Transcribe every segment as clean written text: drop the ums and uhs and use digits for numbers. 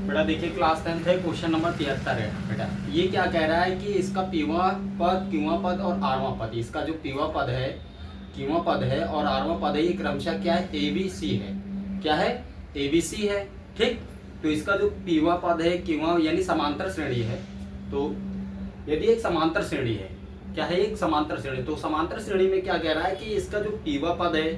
बेटा देखिए class 10th है, क्वेश्चन नंबर 73 है बेटा। ये क्या कह रहा है कि इसका पीवा पद, क्यूवा पद और आरवा पद, इसका जो पीवा पद है, क्यूवा पद है और आरवा पद है, ये क्रमशः क्या है, ए बी सी है। क्या है, ए बी सी है। ठीक, तो इसका जो पीवा पद है, क्यूवा यानी समांतर श्रेणी है। तो यदि एक समांतर श्रेणी है, क्या है, एक समांतर श्रेणी, तो समांतर श्रेणी में क्या कह रहा है कि इसका जो पीवा पद है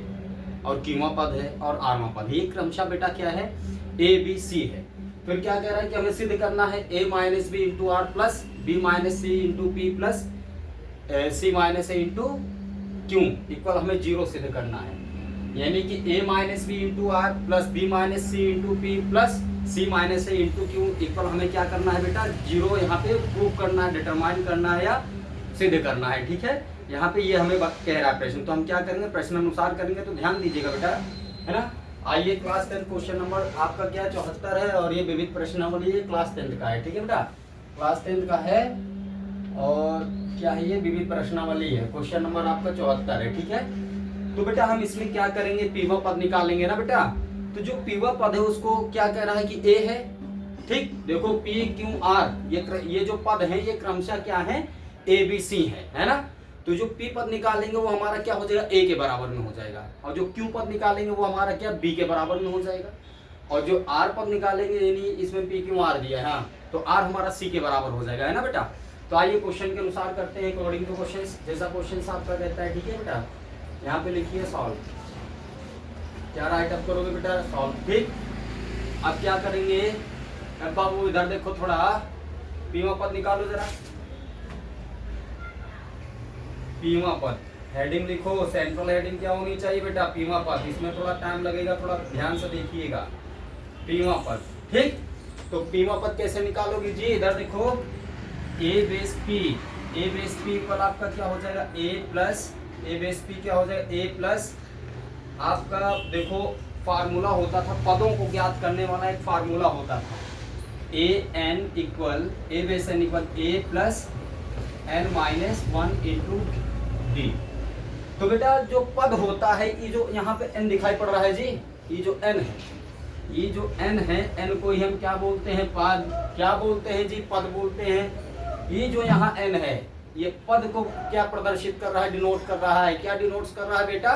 और क्यूवा पद है और आरवा पद है, ये क्रमशः बेटा क्या है, ए बी सी है। फिर क्या कह रहा है कि हमें सिद्ध करना है a minus B into are plus B minus C into P plus C minus A into Q equal हमें 0 सिद्ध करना है। यानी कि a minus B into are plus B minus C into P plus C minus A into Q equal हमें क्या करना है बेटा, 0 यहाँ पे प्रूव करना है, डिटरमाइन करना है या सिद्ध करना है। ठीक है, यहाँ पे ये हमें कह रहा है प्रश्न, तो हम क्या करेंगे, प्रश्न अनुसार करेंगे। तो ध्यान दीजिएगा बेटा, है ना। आइए क्लास 10 क्वेश्चन नंबर आपका क्या 74 है और ये विविध प्रश्नावली ये क्लास 10 का है। ठीक है बेटा, क्लास 10 का है और क्या है, ये विविध प्रश्नावली है। क्वेश्चन नंबर आपका 74 है। ठीक है, तो बेटा हम इसमें क्या करेंगे, पीवा पद निकालेंगे ना बेटा। तो जो पीवा पद है उसको क्या कह रहा है कि ए है। ठीक, देखो पी क्यू आर ये जो पद है ये क्रमशः क्या है, ए बी सी है ना। तो जो P पद निकालेंगे वो हमारा क्या हो जाएगा, A के बराबर में हो जाएगा, और जो Q पद निकालेंगे वो हमारा क्या, B के बराबर में हो जाएगा, और जो R पद निकालेंगे यानी इसमें P क्यों R दिया है, हाँ, तो R हमारा C के बराबर हो जाएगा, है ना बेटा। तो आइए क्वेश्चन के अनुसार करते हैं अकॉर्डिंग टू क्वेश्चन, जैसा क्वेश्चन आपका कहता है। ठीक है बेटा, यहाँ पे लिखिए सॉल्व, क्या राइट अप करोगे बेटा, सॉल्व। ठीक, अब क्या करेंगे, अब बाबू इधर देखो थोड़ा, पीवा पद निकालो जरा, पीवा पद हेडिंग लिखो, सेंट्रल हेडिंग क्या होनी चाहिए बेटा, पीवा पद। इसमें थोड़ा टाइम लगेगा, थोड़ा ध्यान से देखिएगा, पीवा पद। ठीक, तो पीवा पद कैसे निकालोगे जी, इधर देखो, a base p, a base p equal आपका क्या हो जाएगा, a plus a base p क्या हो जाएगा, a प्लस आपका देखो फार्मूला होता था, पदों को ज्ञात करने वाला एक फार्मूला होता था, a n equal a base n equal a plus n minus 1 into D. तो बेटा जो पद होता है, ये जो यहाँ पे n दिखाई पड़ रहा है जी, ये जो n है, ये जो n है, n को ही हम क्या बोलते हैं, पद। क्या बोलते हैं जी, पद बोलते हैं। ये जो यहाँ n है, ये पद को क्या प्रदर्शित कर रहा है, डिनोट कर रहा है। क्या डिनोट कर रहा है बेटा,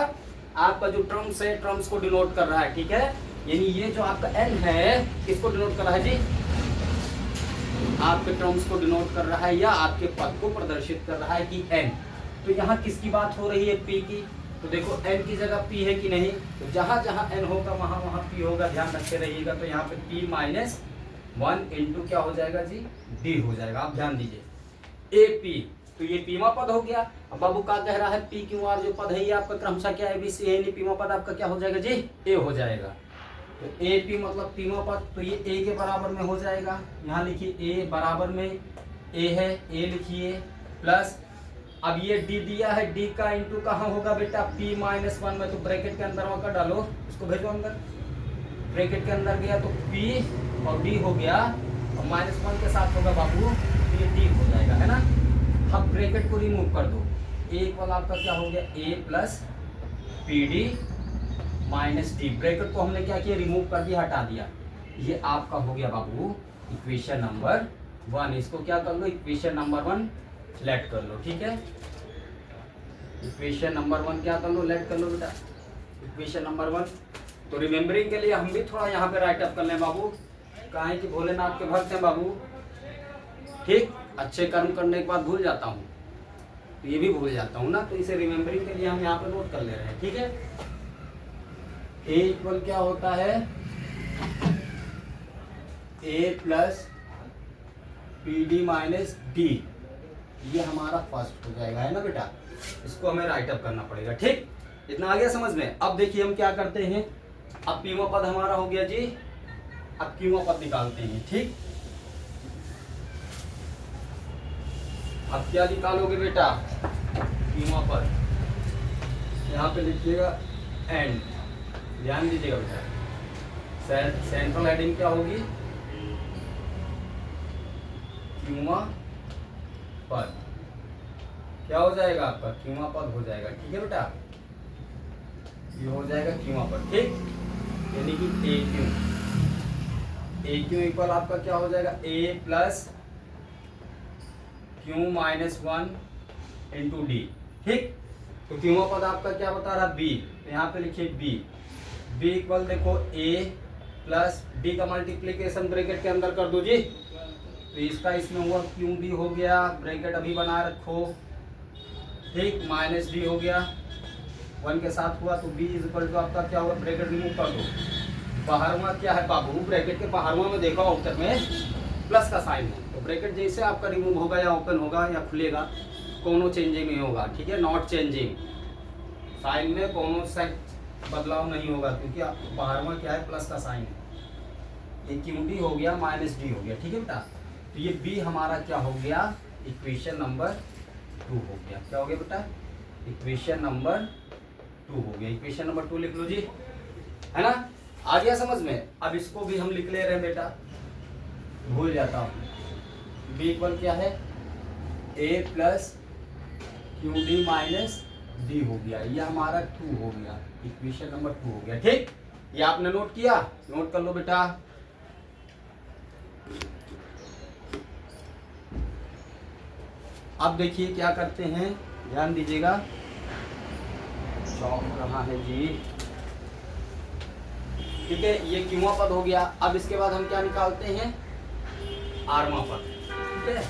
आपका जो टर्म्स है, टर्म्स को डिनोट कर रहा है। ठीक है, यानी ये जो आपका n है, किसको डिनोट कर रहा है जी, आपके टर्म्स को डिनोट कर रहा है या आपके पद को प्रदर्शित कर रहा है कि n। तो यहाँ किसकी बात हो रही है, p की। तो देखो n की जगह p है कि नहीं, तो जहां जहां n होगा वहां वहां p होगा, ध्यान रखते रहिएगा। तो यहाँ पे p माइनस 1 इंटू क्या हो जाएगा जी, d हो जाएगा। आप ध्यान दीजिए, a p, तो ये पीवा पद हो गया। अब बाबू क्या कह रहा है, p क्यू आर जो पद है ये आपका क्रमशः क्या है, b c है, पीवा पद आपका क्या हो जाएगा जी, a हो जाएगा। तो ए पी मतलब पीवा पद, तो ये ए के बराबर में हो जाएगा। यहाँ लिखिए ए बराबर में ए है, ए लिखिए प्लस, अब ये डी दिया है, डी का इंटू कहाँ होगा बेटा, पी माइनस 1 में, तो ब्रैकेट के अंदर होकर डालो, इसको भेजो अंदर, ब्रैकेट के अंदर गया तो पी और डी हो गया, और माइनस 1 के साथ होगा बाबू, तो ये डी हो जाएगा, है ना। अब ब्रैकेट को रिमूव कर दो, ए इक्वल आपका क्या हो गया, A plus P D minus D. Bracket को हमने क्या किया, रिमूव कर दिया, हटा दिया। ये आपका हो गया बाबू इक्वेशन नंबर 1। इसको क्या कर लो, इक्वेशन नंबर 1 लेट कर लो। ठीक है, इक्वेशन नंबर 1 क्या कर लो, लेट कर लो बेटा, इक्वेशन नंबर 1। तो रिमेम्बरिंग के लिए हम भी थोड़ा यहाँ पे राइट अप कर लें बाबू, काहे कि भोलेनाथ के भक्त हैं बाबू। ठीक, अच्छे कर्म करने के बाद भूल जाता हूँ, तो ये भी भूल जाता हूँ ना, तो इसे रिमेम्बरिंग के लिए हम यहाँ पे नोट कर ले रहे हैं। ठीक है, a इक्वल क्या होता है, a plus P D minus D, ये हमारा फर्स्ट हो जाएगा, है ना बेटा। इसको हमें राइट अप करना पड़ेगा। ठीक, इतना आ गया समझ में। अब देखिए हम क्या करते हैं, अब पीवा पद हमारा हो गया जी, अब क्यूवा पद निकालते हैं। ठीक, अब क्या निकालोगे बेटा, क्यूवा पद, यहाँ पे लिखिएगा एंड, ध्यान दीजिएगा बेटा, सेंट्रल हेडिंग क्या होगी, क्यूवा पद, क्या हो जाएगा आपका, क्यूवा पद हो जाएगा। ठीक है बेटा, ये हो जाएगा क्यूवा पद। ठीक, यानी कि A Q, A Q equal आपका क्या हो जाएगा, A plus Q minus 1 into D. ठीक, तो क्यूआ पद आपका क्या बता रहा, बी, तो यहाँ पे लिखिए बी इक्वल देखो ए प्लस डी का मल्टीप्लीकेशन ब्रैकेट के अंदर कर दो जी, तो इसका इसमें हुआ क्यू डी हो गया, ब्रैकेट अभी बना रखो। ठीक, माइनस डी हो गया 1 के साथ हुआ, तो बी इज इक्वल टू आपका क्या होगा, ब्रैकेट रिमूव कर दो। बाहरवा क्या है बाबू, ब्रैकेट के बाहरवा में देखो उत्तर में प्लस का साइन है, तो ब्रैकेट जैसे आपका रिमूव होगा या ओपन होगा या खुलेगा, कोनो चेंजिंग नहीं होगा। ठीक है, नॉट चेंजिंग, साइन में कोनो सा बदलाव नहीं होगा, क्योंकि बाहरवा क्या है, प्लस का साइन है। ये क्यू डी हो गया माइनस डी हो गया। ठीक है बेटा, तो ये बी हमारा क्या हो गया, इक्वेशन नंबर 2 हो गया। क्या हो गया बेटा, इक्वेशन नंबर 2 हो गया। इक्वेशन नंबर 2 लिख लो जी, है ना, आ गया समझ में। अब इसको भी हम लिख ले रहे हैं बेटा, भूल जाता हूँ। बी इक्वल क्या है, A plus Q D minus D हो गया, ये हमारा 2 हो गया, इक्वेशन नंबर 2 हो गया। ठीक, ये आपने नोट किया, नोट कर लो बेटा। अब देखिए क्या करते हैं, ध्यान दीजिएगा, चौक रहा है जी। ठीक है, ये क्यूआ पद हो गया। अब इसके बाद हम क्या निकालते हैं, आरवा पद। ठीक है,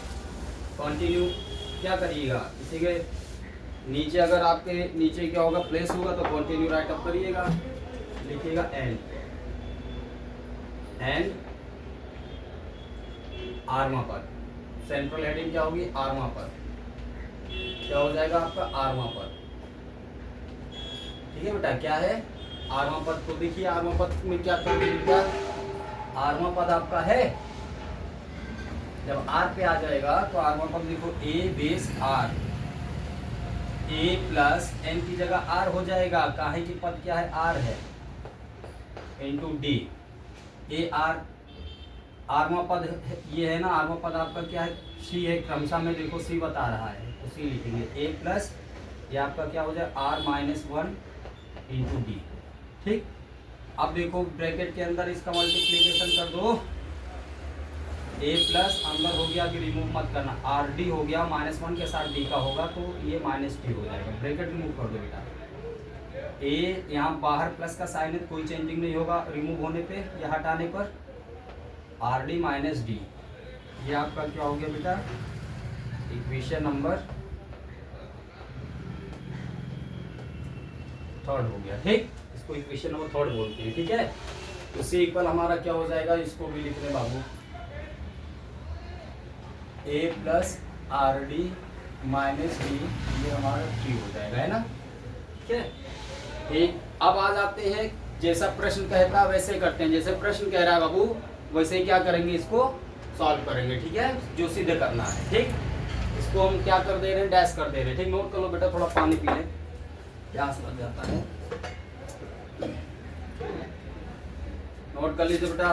कंटिन्यू क्या करिएगा, इसी के नीचे अगर आपके नीचे क्या होगा, प्लेस होगा, तो कंटिन्यू राइट अप करिएगा, लिखिएगा एंड आरवा पद। सेंट्रल हेडिंग क्या होगी, आरवा पद, क्या हो जाएगा आपका, आरवा पद। ठीक है बेटा, क्या है, आरवा पद। तो देखिए आरवा पद में क्या करेंगे, आरवा पद आपका है, जब आर पे आ जाएगा तो आरवा पद देखो, A base R, A plus N की जगह आर हो जाएगा, काहे की पद क्या है, आर है, इंटू डी। ए आर आरवा पद ये है ना, आरवा पद आपका क्या है, सी है, क्रमशः में देखो सी बता रहा है, तो सी लिखेंगे। ए प्लस ये आपका क्या हो जाए, आर माइनस 1 इंटू डी। ठीक, अब देखो ब्रैकेट के अंदर इसका मल्टीप्लीकेशन कर दो, ए प्लस अंदर हो गया, कि रिमूव मत करना, आर डी हो गया, -1 के साथ डी का होगा, तो ये माइनस डी हो जाएगा, ब्रैकेट रिमूव कर दो बेटा। ए यहाँ बाहर प्लस का साइन है, कोई चेंजिंग नहीं होगा रिमूव होने पे या हटाने पर, आर डी माइनस डी, ये आपका क्या हो गया बेटा, इक्वेशन नंबर 3 हो गया। ठीक, इसको इक्वेशन नंबर 3 बोलते हैं। ठीक है, तो सी इक्वल हमारा क्या हो जाएगा, इसको भी लिख लें बाबू, A plus R D minus D, ये हमारा 3 हो जाएगा, है ना। ठीक है, ठीक, अब आ जाते हैं, जैसा प्रश्न कहता है वैसे करते हैं, जैसे प्रश्न कह रहा है बाबू वैसे ही क्या करेंगे, इसको सॉल्व करेंगे। ठीक है, जो सीधे करना है। ठीक, इसको हम क्या कर दे रहे हैं, डैश कर दे रहे हैं। ठीक, नोट कर लो बेटा, थोड़ा पानी पी लें, प्यास लग जाता है, नोट कर लीजिए बेटा।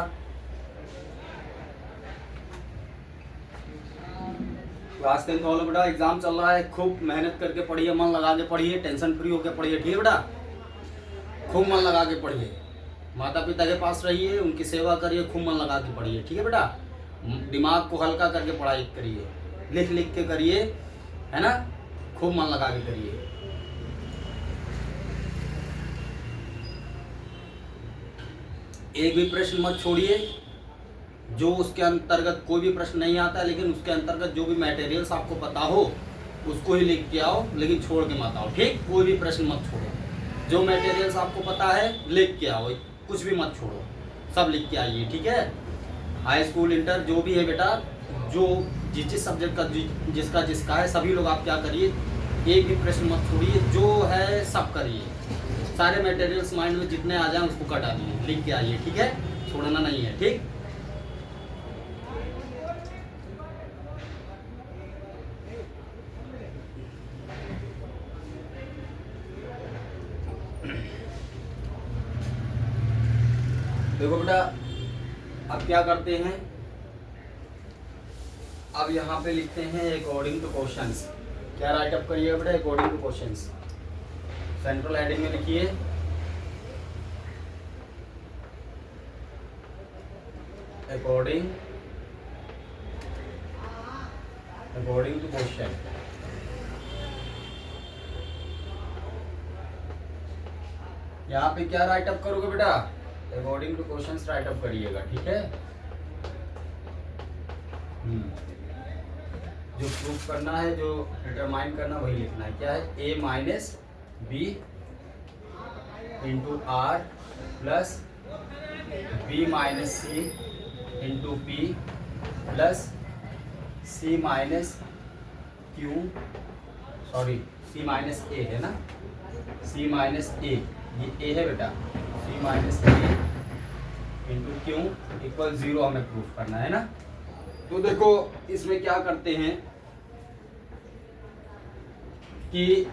क्लास 10 वालों बेटा, एग्जाम चल रहा है, खूब मेहनत करके पढ़िए, मन लगा के पढ़िए, टेंशन फ्री होकर पढ़िए। ठीक है बेटा, खूब मन लगा के पढ़िए, माता पिता के पास रहिए, उनकी सेवा करिए, खूब मन लगा के पढ़िए। ठीक है बेटा, दिमाग को हल्का करके पढ़ाई करिए, लिख लिख के करिए, है ना, खूब मन लगा के करिए। एक भी प्रश्न मत छोड़िए, जो उसके अंतर्गत कोई भी प्रश्न नहीं आता, लेकिन उसके अंतर्गत जो भी मटेरियल्स आपको पता हो उसको ही लिख के आओ, लेकिन छोड़ के मत आओ। ठीक, कोई भी प्रश्न मत छोड़ो, जो मटेरियल्स आपको पता है लिख के आओ, कुछ भी मत छोड़ो, सब लिख के आइए। ठीक है, हाई स्कूल इंटर जो भी है बेटा, जो जिस सब्जेक्ट का जिसका है, सभी लोग आप क्या करिए, एक भी प्रश्न मत छोड़िए, जो है सब करिए, सारे मटेरियल्स माइंड में जितने आ जाएं उसको कटा दिए, लिख के आइए। ठीक है, छोड़ना नहीं है। ठीक, देखो बेटा, अब क्या करते हैं, अब यहाँ पे लिखते हैं अकॉर्डिंग टू क्वेश्चंस। क्या राइट अप करिएगा बेटा, according two questions, central heading में लिखिए अकॉर्डिंग टू क्वेश्चन। यहाँ पे क्या राइट अप करोगे बेटा? According to question write up करिएगा, ठीक है। जो प्रूफ करना है, जो डिटरमाइन करना, वही लिखना है। क्या है? A minus B into are plus B minus C into P plus C minus Q, sorry C minus A है ना, सी माइनस ए, ये ए है बेटा, सी माइनस ए इंटू क्यू इक्वल 0 हमें प्रूफ करना है ना। तो देखो इसमें क्या करते हैं कि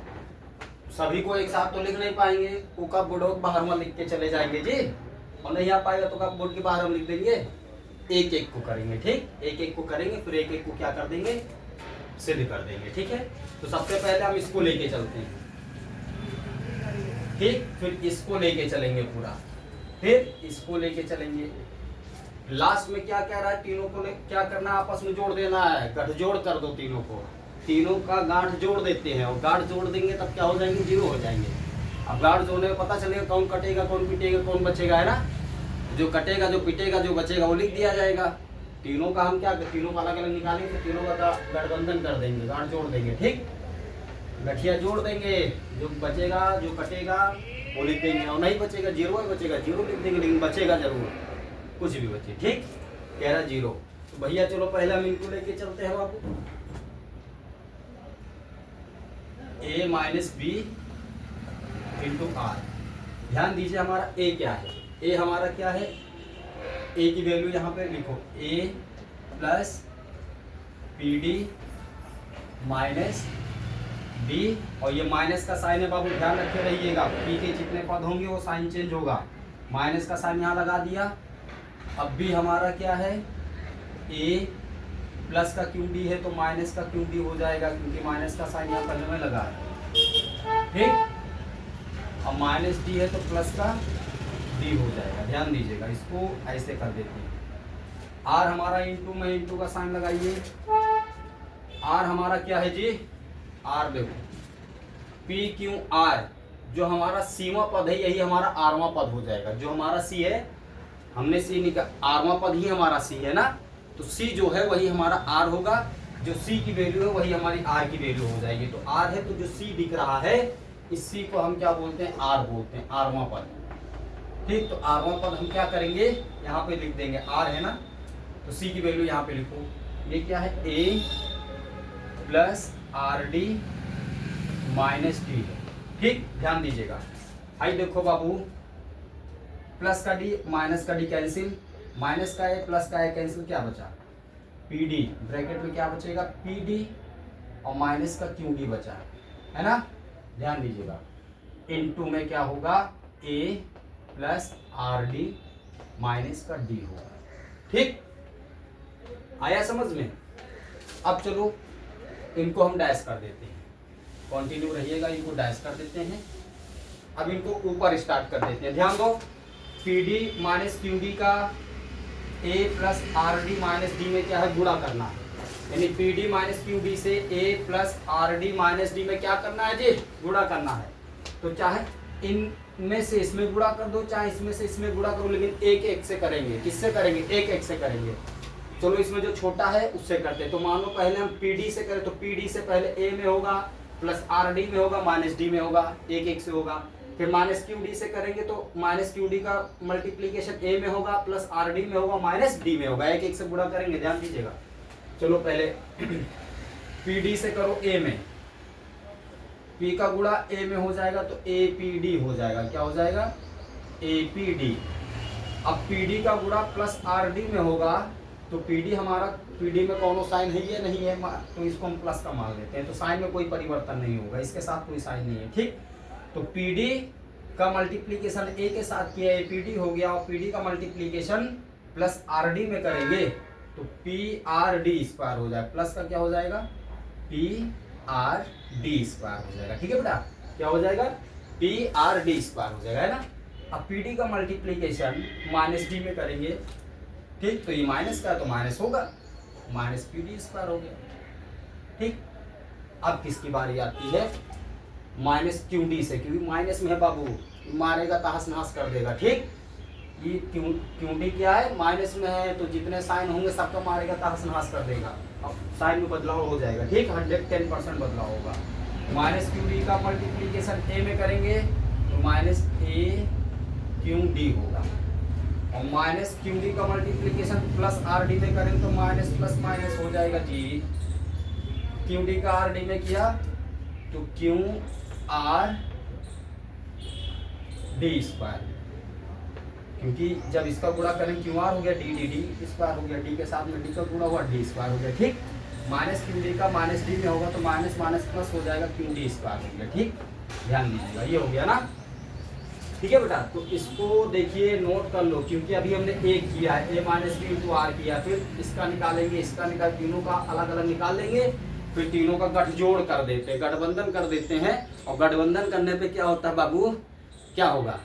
सभी को एक साथ तो लिख नहीं पाएंगे, वो कब बोर्ड बाहर में लिख के चले जाएंगे जी, और नहीं आ पाएगा तो कब बोर्ड के बाहर हम लिख देंगे। एक एक को करेंगे, ठीक, एक एक को करेंगे, फिर एक एक को क्या कर देंगे, सिद्ध कर देंगे, ठीक है। तो सबसे पहले हम इसको लेके चलते हैं, ठीक, फिर इसको लेके चलेंगे पूरा, फिर इसको लेके चलेंगे। लास्ट में क्या कह रहा है, तीनों को क्या करना है, आपस में जोड़ देना है, गठजोड़ कर दो तीनों को, तीनों का गांठ जोड़ देते हैं, और गांठ जोड़ देंगे तब क्या हो जाएंगे, 0 हो जाएंगे। अब गांठ जोड़ने में पता चलेगा कौन कटेगा, कौन पिटेगा, कौन बचेगा, है ना। जो कटेगा, जो पिटेगा, जो बचेगा वो लिख दिया जाएगा। तीनों का हम क्या, तीनों का अलग अलग निकालेंगे, तो तीनों का गठबंधन कर देंगे, गांठ जोड़ देंगे, ठीक, गठिया जोड़ देंगे, जो बचेगा, जो कटेगा वो लिख देंगे, और नहीं बचेगा 0 ही बचेगा, 0 लिख देंगे, लेकिन बचेगा जरूर, कुछ भी बचे, ठीक। कह रहा 0, तो भैया चलो पहले हम इनको लेके चलते हैं बाबू। a minus B into r. ध्यान दीजिए हमारा a क्या है, a हमारा क्या है, a की वैल्यू यहाँ पे लिखो, a plus P D minus b, और ये माइनस का साइन है बाबू, ध्यान रखे रहिएगा, p के जितने पद होंगे वो साइन चेंज होगा, माइनस का साइन यहाँ लगा दिया। अब b हमारा क्या है, a प्लस का क्यू डी है तो माइनस का क्यू डी हो जाएगा, क्योंकि माइनस का साइन यहाँ पहले में लगा है, ठीक। अब माइनस डी है तो प्लस का डी हो जाएगा, ध्यान दीजिएगा, इसको ऐसे कर देते हैं। आर हमारा इंटू में इंटू का साइन लगाइए, आर हमारा क्या है जी, आर देखो पी क्यू आर, जो हमारा सीमा पद है यही हमारा आरवां पद हो जाएगा। जो हमारा सी है, हमने सी निकाल, आरवां पद ही हमारा सी है ना, तो सी जो है वही हमारा आर होगा, जो सी की वैल्यू है वही हमारी आर की वैल्यू हो जाएगी। तो आर है तो जो सी दिख रहा है, इस सी को हम क्या बोलते हैं, आर बोलते हैं, आरवां पद, ठीक। तो आरवां पद हम क्या करेंगे, यहाँ पे लिख देंगे, आर है ना, तो सी की वैल्यू यहाँ पे लिखो, ये क्या है, A plus R D minus D है, ठीक। ध्यान दीजिएगा, आई देखो बाबू, प्लस का डी माइनस का डी कैंसिल, माइनस का ए प्लस का ए कैंसिल, क्या बचा, पी डी, ब्रैकेट में क्या बचेगा, पी डी, और माइनस का क्यू डी बचा, है ना। ध्यान दीजिएगा, इनटू में क्या होगा, A plus R D minus का डी होगा, ठीक। आया समझ में। अब चलो इनको हम डैश कर देते हैं, कंटिन्यू रहिएगा, इनको डैश कर देते हैं। अब इनको ऊपर स्टार्ट कर देते हैं, ध्यान दो, P D minus Q D का a plus R D minus D में क्या है, गुणा करना है, यानी P D minus Q D से a plus R D minus D में क्या करना है जी, गुणा करना है। तो चाहे इनमें से इसमें गुणा कर दो, चाहे इसमें से इसमें गुणा करो, लेकिन एक एक से करेंगे, किससे करेंगे, एक एक से करेंगे। चलो इसमें जो छोटा है उससे करते हैं। तो मान लो पहले हम पी डी से करें, तो पी डी से पहले a में होगा, प्लस आर डी में होगा, माइनस डी में होगा, एक एक से होगा। फिर माइनस क्यू डी से करेंगे तो माइनस क्यू डी का मल्टीप्लीकेशन ए में होगा, प्लस आर डी में होगा, माइनस डी में होगा, एक एक से गुणा करेंगे, ध्यान दीजिएगा। चलो पहले पी डी से करो ए में, पी का गुणा ए में हो जाएगा तो ए पी डी हो जाएगा, क्या हो जाएगा, ए पी डी। अब पी डी का गुणा प्लस आर डी में होगा, तो पी डी हमारा, पी डी में कौन साइन है, ये नहीं है, तो इसको हम प्लस का मान लेते हैं, तो साइन में कोई परिवर्तन नहीं होगा, इसके साथ कोई साइन नहीं है, ठीक। तो PD का मल्टीप्लीकेशन A के साथ किया, APD हो गया, और PD का मल्टीप्लीकेशन प्लस RD में करेंगे तो PRD स्क्वायर हो जाएगा, प्लस का क्या हो जाएगा, PRD स्क्वायर हो जाएगा, ठीक है बेटा, क्या हो जाएगा, PRD स्क्वायर हो जाएगा, है ना। अब PD का मल्टीप्लीकेशन माइनस डी में करेंगे ठीक, तो ये माइनस का है तो माइनस होगा, माइनस पी डी स्क्वायर हो गया। ठीक, अब किसकी बारी आती है, माइनस क्यू डी से, क्योंकि माइनस में है बाबू, मारेगा तहस नहस कर देगा। ठीक, ये क्यू डी क्या है, माइनस में है, तो जितने साइन होंगे सबका मारेगा तहस नहस कर देगा। अब साइन में बदलाव हो जाएगा। ठीक, 110% बदलाव होगा। माइनस क्यू डी का मल्टीप्लीकेशन ए में करेंगे तो माइनस ए क्यू डी होगा, और माइनस क्यू डी का मल्टीप्लीकेशन प्लस आर डी में करेंगे तो माइनस प्लस माइनस हो जाएगा जी। क्यू डी का आर डी में किया तो क्यू आर डी स्क्वायर, क्योंकि जब इसका गुणा करें क्यू आर हो गया, डी डी डी स्क्वायर हो गया, डी के साथ में डी का गुणा हुआ, डी स्क्वायर हो गया। ठीक, माइनस क्यू डी का माइनस डी में होगा तो माइनस माइनस प्लस हो जाएगा, क्यू डी स्क्वायर हो गया। ठीक, ध्यान दीजिएगा, ये हो गया ना। ठीक है बेटा, तो इसको देखिए नोट कर लो, क्योंकि अभी हमने ए किया है, A minus B into are किया, फिर इसका निकालेंगे, इसका निकाल, तीनों का अलग अलग निकाल लेंगे, फिर तीनों का गठजोड़ कर देते हैं, गठबंधन कर देते हैं। और गठबंधन करने पे क्या होता है बाबू, क्या होगा,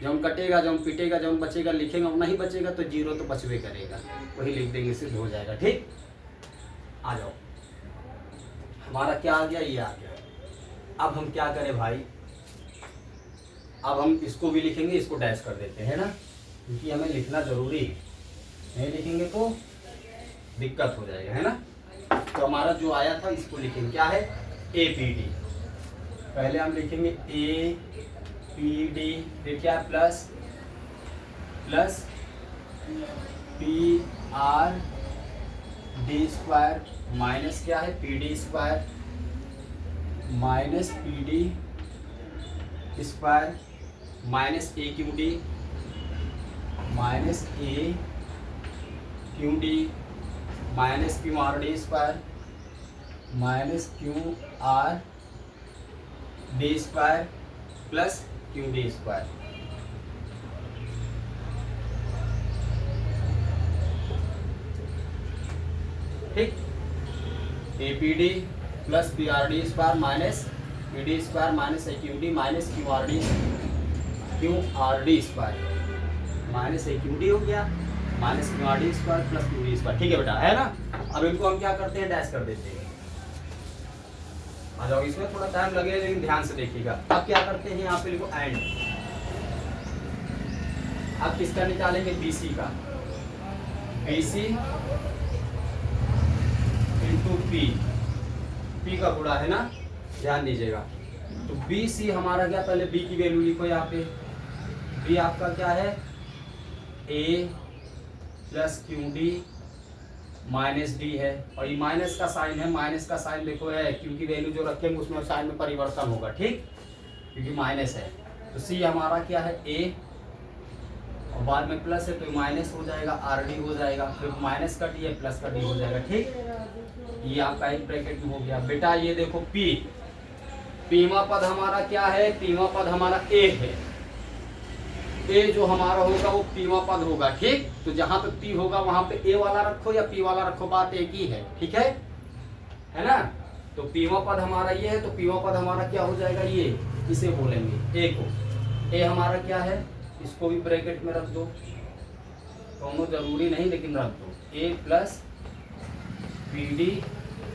जब कटेगा, जब पिटेगा, जब बचेगा लिखेंगे, नहीं बचेगा तो जीरो तो बचवे करेगा, वही लिख देंगे, सिद्ध हो जाएगा। ठीक, आ जाओ, हमारा क्या आ गया, ये आ गया। अब हम क्या करें भाई, अब हम इसको भी लिखेंगे, इसको डैश कर देते हैं ना, क्योंकि हमें लिखना जरूरी है, नहीं लिखेंगे तो दिक्कत हो जाएगा, है ना। तो हमारा जो आया था इसको लिखेंगे, क्या है, ए पी डी। पहले हम लिखेंगे ए पी डी, फिर क्या, plus plus P R D square, minus क्या है, P D square, minus P D square, minus A Q D, minus A Q D, minus Q R D square, minus Q R D square, plus Q D square. ठीक, A P D plus P R D square minus P D square minus A Q D minus Q R D square, minus A Q D हो गया, minus Q R D square plus Q D square. ठीक है बेटा, है ना। अब इनको हम क्या करते हैं, डैश कर देते हैं। आ जाओ, इसमें थोड़ा टाइम लगेगा लेकिन ध्यान से देखिएगा। अब क्या करते हैं, यहाँ पे लिखो एंड। अब किसका निकालेंगे, बीसी का, बीसी इंटू पी, पी का गुणा है ना, ध्यान दीजिएगा। तो बी सी हमारा क्या, पहले बी की वैल्यू लिखो यहाँ पे, बी आपका क्या है, A plus Q D minus D है, और ये माइनस का साइन है, माइनस का साइन देखो है, क्योंकि वैल्यू जो रखेंगे उसमें साइन में परिवर्तन होगा। ठीक, क्योंकि माइनस है, तो सी हमारा क्या है, ए, और बाद में प्लस है तो माइनस हो जाएगा, आर डी हो जाएगा, फिर माइनस का डी है, प्लस का डी हो जाएगा। ठीक, ये आपका एक ब्रैकेट में हो गया। बेटा ये देखो पी, पीवा पद हमारा क्या है, पीवा पद हमारा ए है, ए जो हमारा होगा वो पीवा पद होगा। ठीक, तो जहां पे पी होगा वहां पे ए वाला रखो या पी वाला रखो, बात एक ही है। ठीक है ना। तो पीवा पद हमारा ये है, तो पीवा पद हमारा क्या हो जाएगा, ये इसे बोलेंगे ए को। ए हमारा क्या है, इसको भी ब्रैकेट में रख दो, दोनों जरूरी नहीं लेकिन रख दो, A plus P D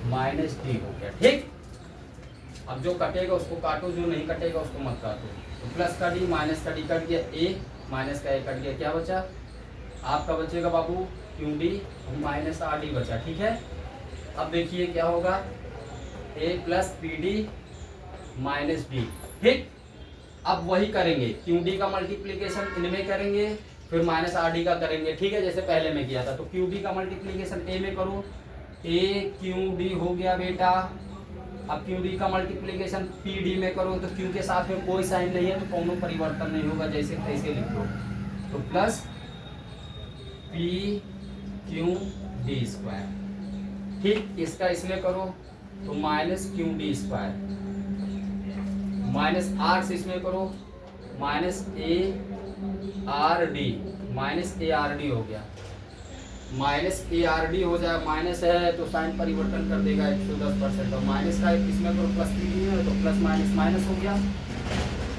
minus D हो गया। ठीक, अब जो कटेगा उसको काटो, जो नहीं कटेगा उसको मत काटो। तो प्लस का डी माइनस का डी कट गया, ए माइनस का ए कट गया, क्या बचा आपका, बचेगा बाबू Q D minus R D बचा। ठीक है, अब देखिए क्या होगा, A plus P D minus D. ठीक, अब वही करेंगे, क्यू डी का मल्टीप्लीकेशन इनमें करेंगे, फिर माइनस आर डी का करेंगे। ठीक है, जैसे पहले में किया था। तो क्यू डी का मल्टीप्लीकेशन ए में करो, ए क्यू डी हो गया बेटा। अब क्यू डी का मल्टीप्लीकेशन पी डी में करो, तो क्यू के साथ में कोई साइन नहीं है तो कोनो परिवर्तन नहीं होगा, जैसे तैसे लिख लो। तो plus P Q D square. ठीक, इसका इसमें करो तो minus Q D square, minus r से इसमें करो minus A R D, minus A R D हो गया, माइनस ए आर डी हो जाए, माइनस है तो साइन परिवर्तन कर देगा 110%, और माइनस का इसमें करो प्लस पी डी है तो प्लस माइनस माइनस हो गया,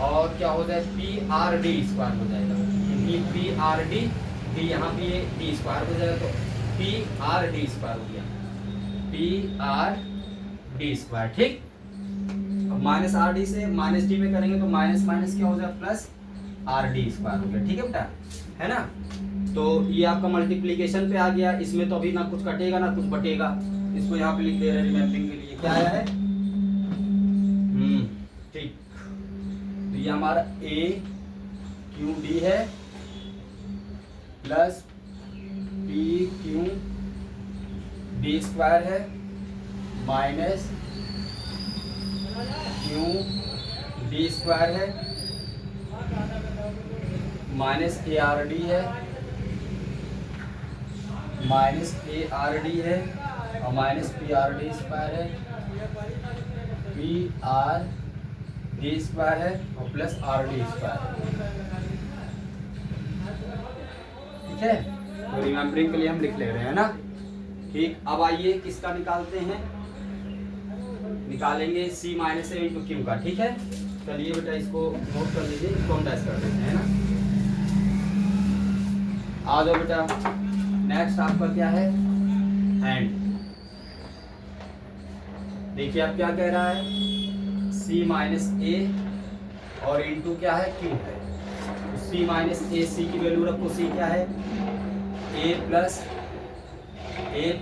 और क्या हो जाए पी आर डी स्क्वायर हो जाएगा, क्योंकि पी आर डी फिर यहाँ पे ये डी स्क्वायर हो जाएगा, तो पी आर डी स्क्वायर हो गया, पी आर डी स्क्वायर। ठीक, अब माइनस आर डी से माइनस डी में करेंगे तो माइनस माइनस क्या हो जाएगा, प्लस आर डी स्क्वायर हो गया। ठीक है बेटा, है ना। तो ये आपका मल्टीप्लीकेशन पे आ गया, इसमें तो अभी ना कुछ कटेगा ना कुछ बटेगा, इसको यहाँ पे लिख दे रहे हैं रिमेम्बरिंग के लिए। क्या आया है, ठीक। तो ये हमारा ए क्यू डी है plus P Q D square है माइनस क्यू डी स्क्वायर है माइनस ए आर डी है, माइनस ए आर डी है और minus P R D square है, पी आर डी स्क्वायर है और प्लस आर डी स्क्वायर। ठीक है, तो रिमेम्बरिंग के लिए हम लिख ले रहे हैं ना। ठीक, अब आइए किसका निकालते हैं, निकालेंगे सी माइनस ए इंटू क्यू का। ठीक है, चलिए बेटा इसको नोट कर लीजिए, इसको हम डैश कर देते हैं ना। आ जाओ बेटा, नेक्स्ट आपका क्या है, एंड। देखिए आप क्या कह रहा है, सी माइनस ए और इंटू क्या है, क्यू है। तो सी माइनस ए, सी की वैल्यू रखो, सी क्या है, A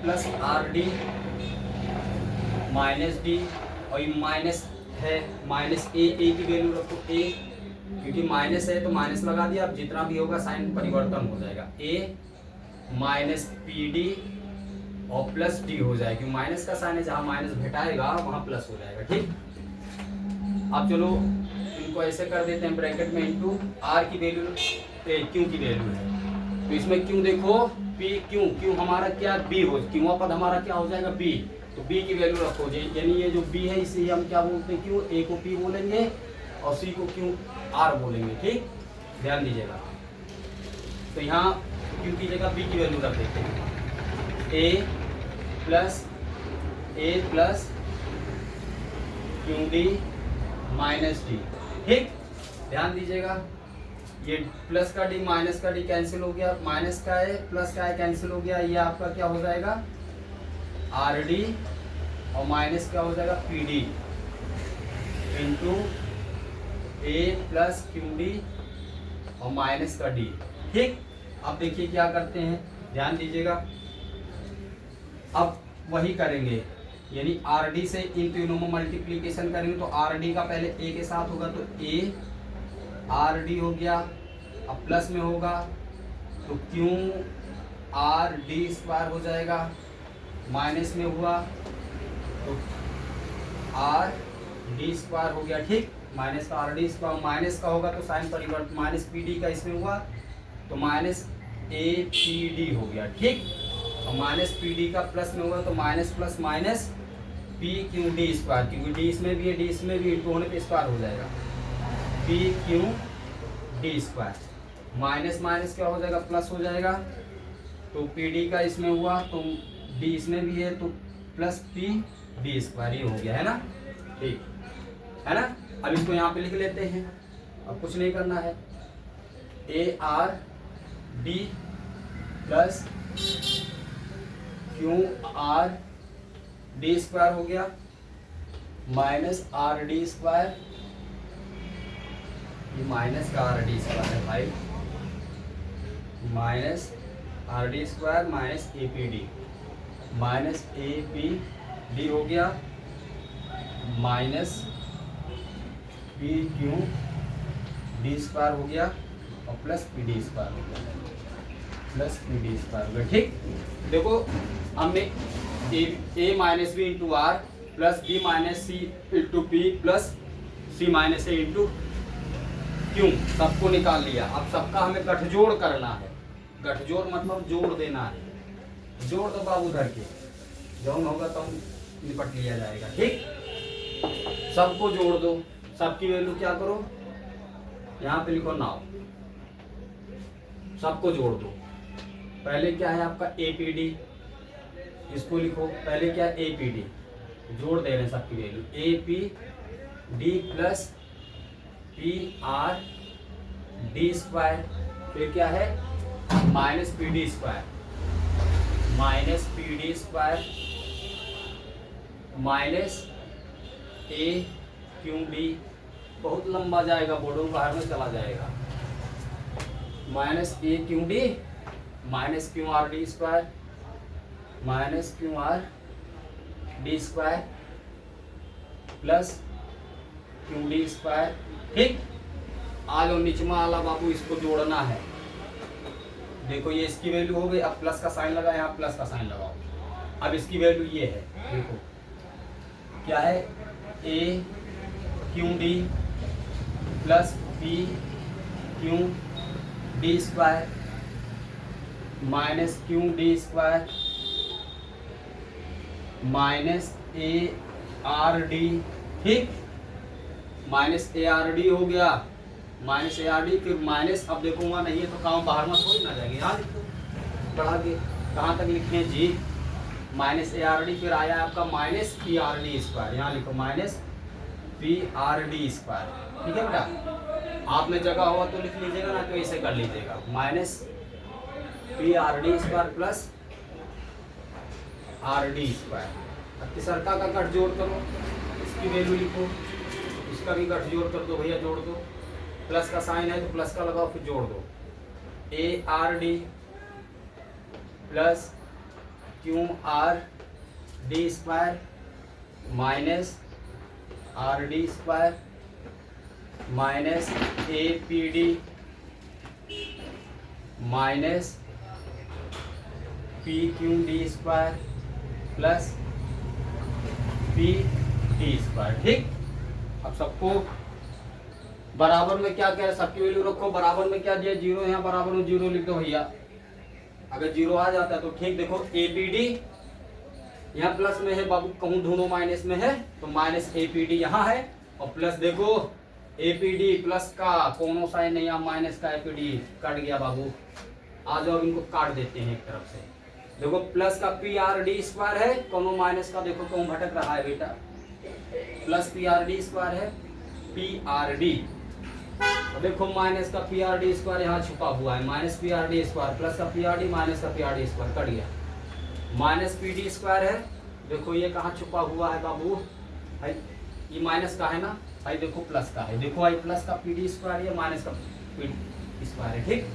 plus R D minus D, और ये माइनस है, माइनस ए की वैल्यू रखो ए, क्योंकि माइनस है तो माइनस लगा दिया, अब जितना भी होगा साइन परिवर्तन हो जाएगा, ए माइनस पी डी और प्लस डी हो जाएगा, क्योंकि माइनस का साइन है, जहाँ माइनस घटाएगा वहाँ प्लस हो जाएगा। ठीक, अब चलो इनको ऐसे कर देते हैं ब्रैकेट में, इंटू आर की वैल्यू क्यू की वैल्यू है, तो इसमें क्यू देखो पी क्यू, क्यू हमारा क्या बी हो, क्यू पद हमारा क्या हो जाएगा बी, तो बी की वैल्यू रखो जी, यानी ये जो बी है इसे हम क्या बोलते हैं, क्यू, ए को पी बोलेंगे और सी को क्यू आर बोलेंगे। ठीक, ध्यान दीजिएगा। तो यहाँ क्यू की जगह बी की वैल्यू रख देते हैं, A plus Q D minus D. ठीक, ध्यान दीजिएगा, ये प्लस का डी माइनस का डी कैंसिल हो गया, माइनस का है प्लस का है कैंसिल हो गया, ये आपका क्या हो जाएगा आर डी और माइनस क्या हो जाएगा पी डी इंटू ए प्लस क्यू डी और माइनस का डी। ठीक, अब देखिए क्या करते हैं, ध्यान दीजिएगा, अब वही करेंगे, यानी आर डी से इन तीनों में मल्टीप्लीकेशन करेंगे तो आर डी का पहले ए के साथ होगा, तो ए आर डी हो गया, अब प्लस में होगा तो क्यू आर डी स्क्वायर हो जाएगा, माइनस में हुआ तो आर डी स्क्वायर हो गया। ठीक, माइनस का आर डी स्क्वायर, माइनस का होगा तो साइन परिवर्तन, माइनस पी डी का इसमें हुआ तो माइनस ए पी डी हो गया। ठीक, और माइनस पी डी का प्लस में होगा तो minus plus minus P Q D square, क्योंकि डी इसमें भी है डी इसमें भी, इंटू होने पे स्क्वायर हो जाएगा, P Q D square, minus minus क्या हो जाएगा प्लस हो जाएगा, तो पी डी का इसमें हुआ तो डी इसमें भी है तो प्लस पी डी स्क्वायर, ये हो गया है ना। ठीक है ना, अब इसको यहाँ पे लिख लेते हैं, अब कुछ नहीं करना है, A R D plus Q R D square हो गया माइनस आर डी स्क्वायर, ये माइनस का आर डी स्क्वायर है भाई, minus R D square minus ए पी डी, माइनस ए पी डी हो गया minus P Q D square हो गया और प्लस पी डी स्क्वायर हो गया, प्लस पी डी स्क्वायर हो गया। ठीक, देखो हमने A minus B into are plus B minus C into P plus C minus A into Q सबको निकाल लिया। अब सबका हमें गठजोड़ करना है, गठजोड़ मतलब जोड़ देना है, जोड़ दो बाबू धर के, जौन होगा तो निपट लिया जाएगा। ठीक, सबको जोड़ दो, सबकी वैल्यू क्या करो, यहाँ पे लिखो नाउ, सबको जोड़ दो। पहले क्या है आपका एपीडी, इसको लिखो, पहले क्या है एपीडी, जोड़ दे रहे हैं सबकी value, A P D plus P R D square, फिर क्या है minus P D square minus A Q D, बहुत लंबा जाएगा, बोर्डों बाहर में चला जाएगा। Minus A Q D minus Q R D square minus Q R D square plus Q D square. ठीक, आ लो निचमा वाला बाबू, इसको जोड़ना है। देखो ये इसकी वैल्यू हो गई, अब प्लस का साइन लगा, यहाँ प्लस का साइन लगाओ। अब इसकी वैल्यू ये है, देखो क्या है, A Q D plus P Q D square minus Q D square minus A R D. ठीक, माइनस ए आर डी हो गया, माइनस ए आर डी, फिर माइनस, अब देखो वहाँ नहीं है तो काम बाहर में थोड़ी ना जाएगी, यहाँ लिखो बढ़ा के, कहाँ तक लिखे जी, माइनस ए आर डी, फिर आया आपका minus P R D square, यहाँ लिखो minus P R D square. ठीक है बेटा, आप में जगह होगा तो लिख लीजिएगा, ना तो ऐसे कर लीजिएगा, minus P R D square plus R D square. अब तीसरा का गठ जोड़ करो, इसकी वैल्यू लिखो, इसका भी गठ जोड़ कर दो भैया, जोड़ दो, प्लस का साइन है तो प्लस का लगाओ, फिर जोड़ दो, A R D plus Q R D square minus R D square minus A P D minus P Q D square plus P D square. ठीक, अब सबको बराबर में क्या कह रहे, सबकी वैल्यू रखो, बराबर में क्या दिया, जीरो, यहाँ बराबर में जीरो लिख दो भैया, अगर जीरो आ जाता है तो ठीक। देखो ए पी डी यहाँ प्लस में है बाबू, कहूँ ढूंढो माइनस में है तो माइनस ए पी डी यहाँ है, और प्लस देखो ए पी डी प्लस का कोनो साइन नहीं, यहाँ माइनस का ए पी डी कट गया बाबू। आ जाओ इनको काट देते हैं एक तरफ से, देखो प्लस का पी आर डी स्क्वायर है, कोनो माइनस का देखो कहूँ भटक रहा है बेटा, plus P R D square है, पी आर डी, देखो माइनस का पी आर डी स्क्वायर यहाँ छुपा हुआ है, minus P R D square plus का पी आर डी माइनस का P R D square cut गया, माइनस पी डी स्क्वायर है, देखो ये कहाँ छुपा हुआ है बाबू भाई, ये माइनस का है ना भाई, देखो प्लस का है, देखो भाई प्लस का पी डी स्क्वायर है, माइनस का पी डी स्क्वायर है। ठीक,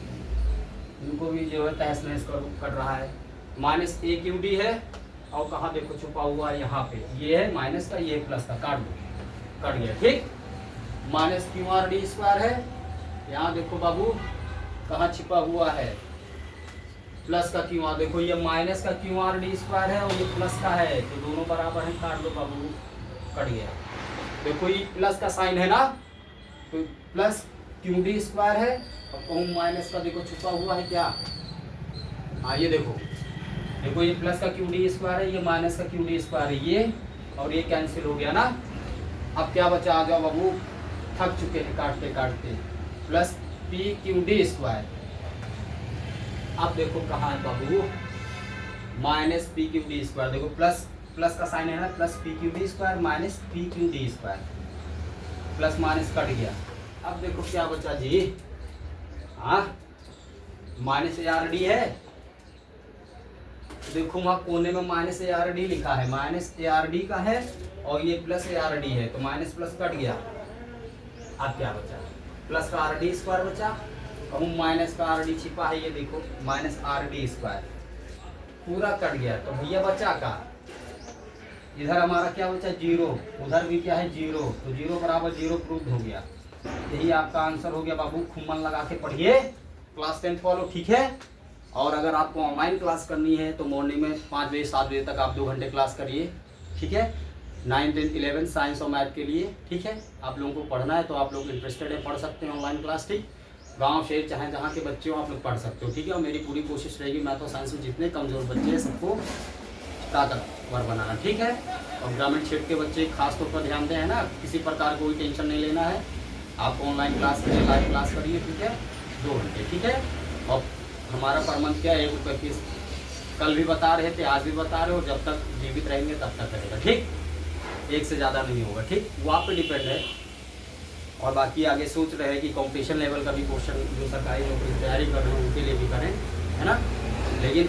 इनको भी जो है तहस नहस कट रहा है, माइनस ए क्यू डी है, और कहाँ देखो छुपा हुआ है, यहाँ पे ये है माइनस का, ये प्लस का, काट दो, कट गया। ठीक, minus Q R D square है, यहाँ देखो बाबू कहाँ छिपा हुआ है, प्लस का क्यू आर, देखो ये माइनस का क्यू आर डी स्क्वायर है और ये प्लस का है, तो दोनों बराबर है, काट दो बाबू, कट गया। देखो ये प्लस का साइन है ना, तो प्लस क्यू डी स्क्वायर है, और कहूँ माइनस का देखो छुपा हुआ है क्या, हाँ ये देखो, देखो ये प्लस का क्यू डी स्क्वायर है, ये माइनस का क्यू डी स्क्वायर है, ये और ये कैंसिल हो गया ना। अब क्या बचा, आ जाओ बाबू, थक चुके हैं काटते काटते, plus P Q D square, अब देखो कहाँ है बाबू, minus P Q D square, देखो प्लस प्लस का साइन है ना, plus P Q D square minus P Q D square, plus minus cut गया। अब देखो क्या बचा जी, हाँ माइनस ए आर डी है, देखो वहाँ कोने में माइनस ए आर डी लिखा है, माइनस ए आर डी का है और ये प्लस ए आर डी है, तो माइनस प्लस कट गया। अब क्या बचा, प्लस का आर डी स्क्वायर बचा, कहूँ माइनस का आर डी छिपा है, ये देखो माइनस आर डी स्क्वायर, पूरा कट गया। तो भैया बचा का, इधर हमारा क्या बचा, जीरो, उधर भी क्या है जीरो, तो जीरो बराबर जीरो प्रूव हो गया। यही आपका आंसर हो गया बाबू, खूब मन लगा के पढ़िए, क्लास 10 फॉलो, ठीक है। और अगर आपको ऑनलाइन क्लास करनी है तो मॉर्निंग में 5 बजे 7 बजे तक आप 2 घंटे क्लास करिए, ठीक है। 9, 10, 11 साइंस और मैथ के लिए, ठीक है। आप लोगों को पढ़ना है तो आप लोग इंटरेस्टेड है, पढ़ सकते हैं ऑनलाइन क्लास, ठीक। गांव शहर चाहे जहाँ के बच्चे हो आप लोग पढ़ सकते हो, ठीक है। और मेरी पूरी कोशिश रहेगी मैथ और साइंस में जितने कमज़ोर बच्चे हैं सबको ताकतवर बनाना, ठीक है। और ग्रामीण क्षेत्र के बच्चे खास तौर पर ध्यान दें, है ना, किसी प्रकार कोई टेंशन नहीं लेना है, आप ऑनलाइन क्लास करिए, लाइव क्लास करिए, ठीक है, 2 घंटे, ठीक है। और हमारा पर मंथ क्या है, 1 रुपये फीस, कल भी बता रहे थे, आज भी बता रहे हो, जब तक जीवित रहेंगे तब तक रहेगा, ठीक। 1 से ज़्यादा नहीं होगा, ठीक। वो आप पे डिपेंड है, और बाकी आगे सोच रहे हैं कि कॉम्पिटिशन लेवल का भी क्वेश्चन जो सरकारी नौकरी की तैयारी कर रहे हैं उनके लिए भी करें, है ना। लेकिन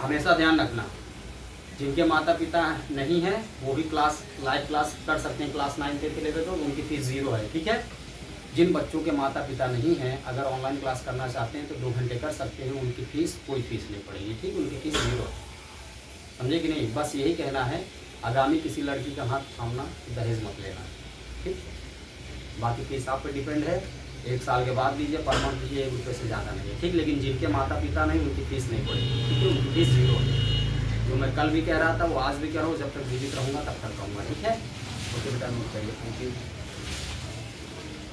हमेशा ध्यान रखना, जिनके माता पिता नहीं हैं वो भी लाइव क्लास कर सकते हैं, क्लास 9 10 11 तो उनकी फ़ीस 0 है, ठीक है। जिन बच्चों के माता पिता नहीं हैं अगर ऑनलाइन क्लास करना चाहते हैं तो 2 घंटे कर सकते हैं, उनकी फ़ीस कोई फ़ीस नहीं पड़ेगी, ठीक, उनकी फ़ीस 0 है, समझे कि नहीं। बस यही कहना है, आगामी किसी लड़की का हाथ थामना, दहेज मत लेना, ठीक। बाकी फीस आप पे डिपेंड है, 1 साल के बाद दीजिए, पर मंथ दीजिए, 1 रुपये से ज़्यादा नहीं है, ठीक। लेकिन जिनके माता पिता नहीं उनकी फ़ीस नहीं पड़ेगी, ठीक है, उनकी फ़ीस 0 है। जो मैं कल भी कह रहा था वो आज भी कह रहा हूँ, जब तक जीवित रहूँगा तब तक कहूँगा, ठीक है। ओके बेटा, नोट करिए, थैंक यू।